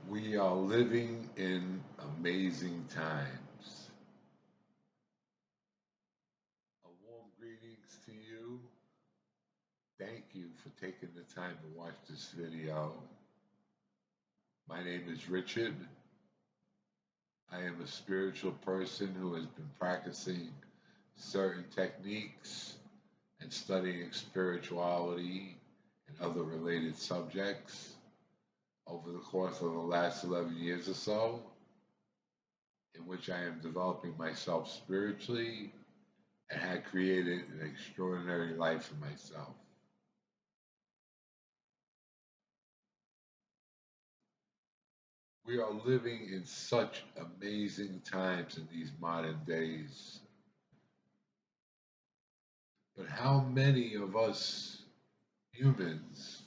We are living in amazing times. A warm greetings to you. Thank you for taking the time to watch this video. My name is Richard. I am a spiritual person who has been practicing certain techniques and studying spirituality and other related subjects over the course of the last 11 years or so, in which I am developing myself spiritually and had created an extraordinary life for myself. We are living in such amazing times in these modern days. But how many of us humans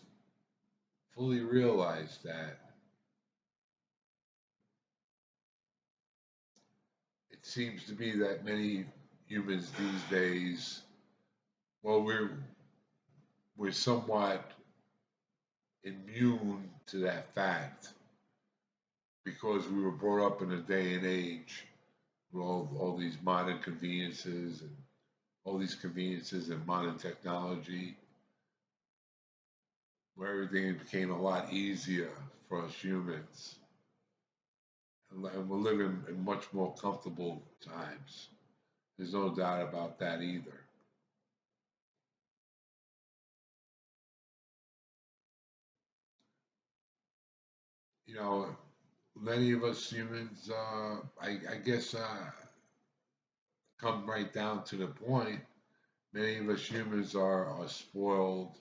fully realize that? It seems to be that many humans these days, well, we're somewhat immune to that fact because we were brought up in a day and age with all these modern conveniences and all these conveniences and modern technology, where everything became a lot easier for us humans. And we're living in much more comfortable times. There's no doubt about that either. You know, many of us humans, I guess, come right down to the point. Many of us humans are spoiled,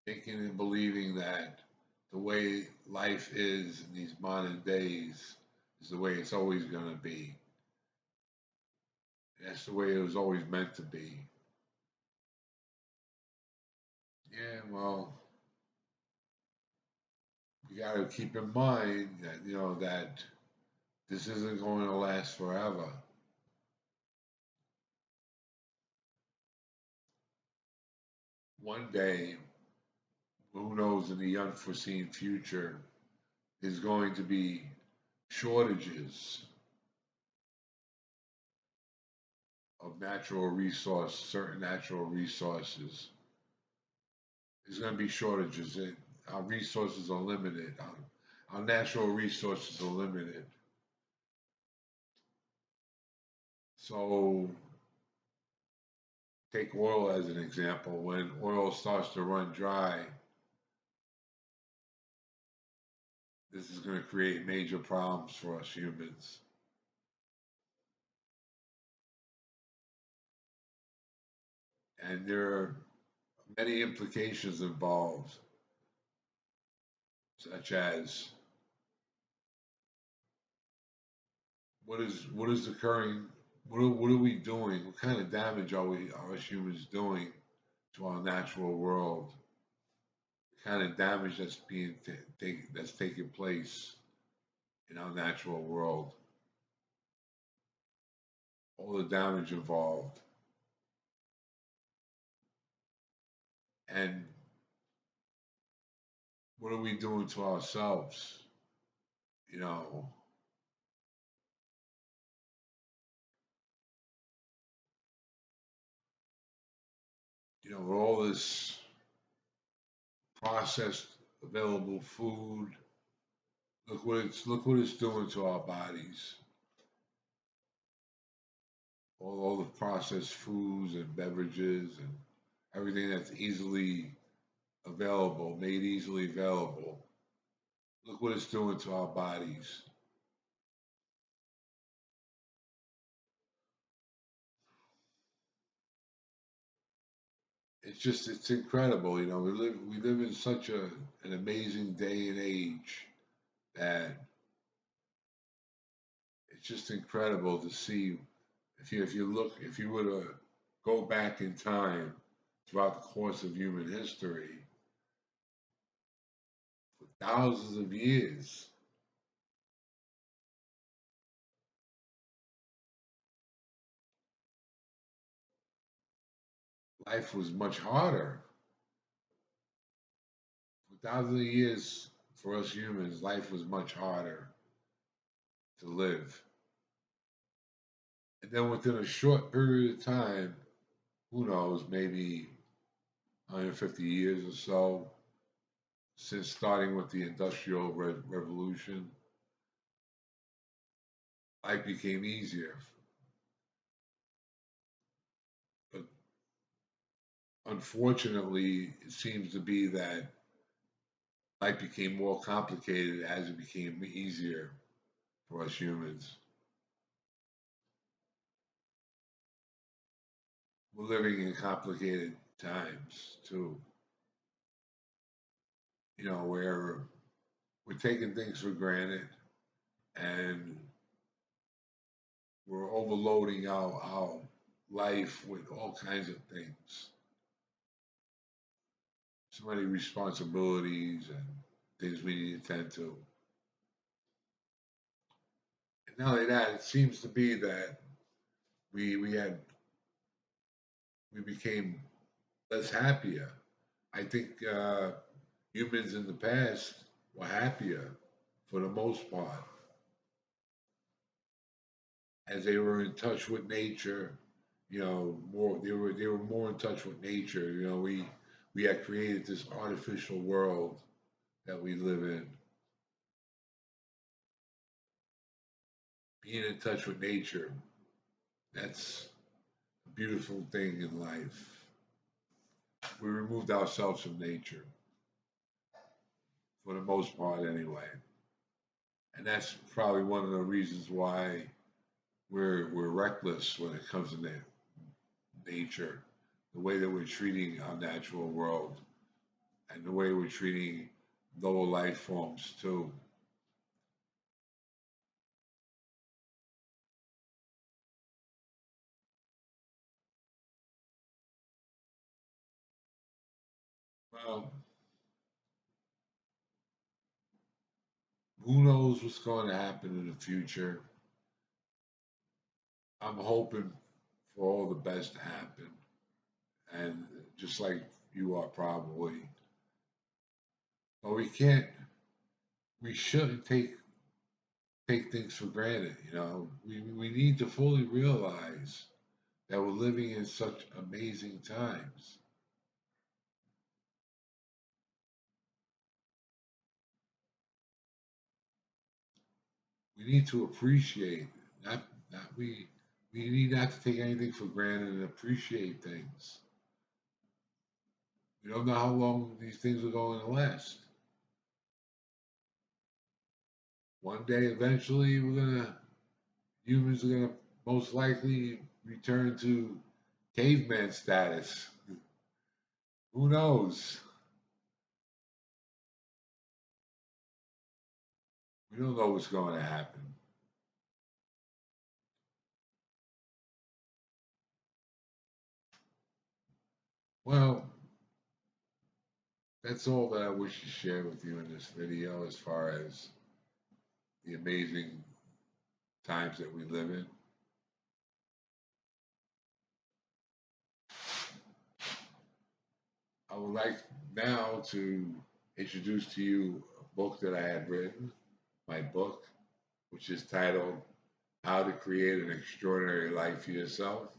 thinking and believing that the way life is in these modern days is the way it's always going to be. That's the way it was always meant to be. Yeah, well, you got to keep in mind that that this isn't going to last forever. One day, who knows, in the unforeseen future, there's going to be shortages of certain natural resources. There's going to be shortages. Our resources are limited. Our natural resources are limited. So, take oil as an example. When oil starts to run dry, this is going to create major problems for us humans. And there are many implications involved, such as what is occurring, what are we doing, what kind of damage are us humans doing to our natural world, the kind of damage that's taking place in our natural world, all the damage involved, and what are we doing to ourselves? You know, with all this processed available food, look what it's doing to our bodies. All the processed foods and beverages and everything that's made easily available. Look what it's doing to our bodies. It's incredible. We live in such an amazing day and age that it's just incredible to see. If you were to go back in time throughout the course of human history for thousands of years, life was much harder. For thousands of years, for us humans, life was much harder to live. And then within a short period of time, who knows, maybe 150 years or so, since starting with the Industrial Revolution, life became easier. But unfortunately, it seems to be that life became more complicated as it became easier for us humans. We're living in complicated times too, where we're taking things for granted and we're overloading our life with all kinds of things. So many responsibilities and things we need to attend to. And not only that, it seems to be that we we had we became less happier. I think humans in the past were happier for the most part, as they were in touch with nature. More they were more in touch with nature. We had created this artificial world that we live in. Being in touch with nature, that's a beautiful thing in life. We removed ourselves from nature for the most part, anyway, and that's probably one of the reasons why we're reckless when it comes to nature, the way that we're treating our natural world, and the way we're treating lower life forms too. Well, who knows what's going to happen in the future? I'm hoping for all the best to happen, and just like you are probably, but we shouldn't take things for granted. We need to fully realize that we're living in such amazing times. We need to appreciate, not we need not to take anything for granted and appreciate things. We don't know how long these things are going to last. One day, eventually, humans are gonna most likely return to caveman status. Who knows? We don't know what's going to happen. Well, that's all that I wish to share with you in this video as far as the amazing times that we live in. I would like now to introduce to you a book that I had written, my book, which is titled How to Create an Extraordinary Life for Yourself.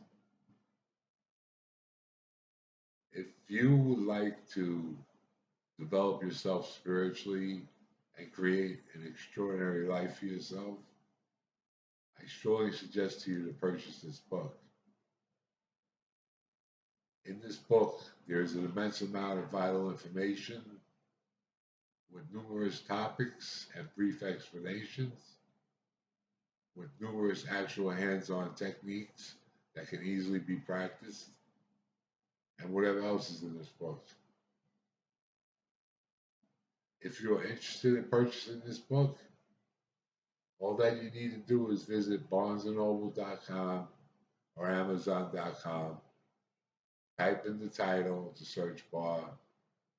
If you would like to develop yourself spiritually and create an extraordinary life for yourself, I strongly suggest to you to purchase this book. In this book, there's an immense amount of vital information with numerous topics and brief explanations, with numerous actual hands-on techniques that can easily be practiced, and whatever else is in this book. If you're interested in purchasing this book, all that you need to do is visit barnesandnoble.com or amazon.com, type in the title, the search bar,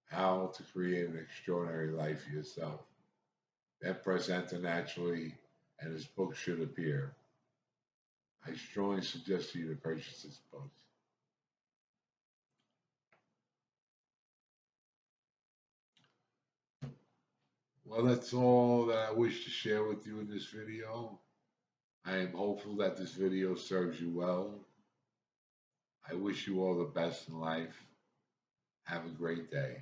How to Create an Extraordinary Life for Yourself. Then press enter naturally, and this book should appear. I strongly suggest to you to purchase this book. Well, that's all that I wish to share with you in this video. I am hopeful that this video serves you well. I wish you all the best in life. Have a great day.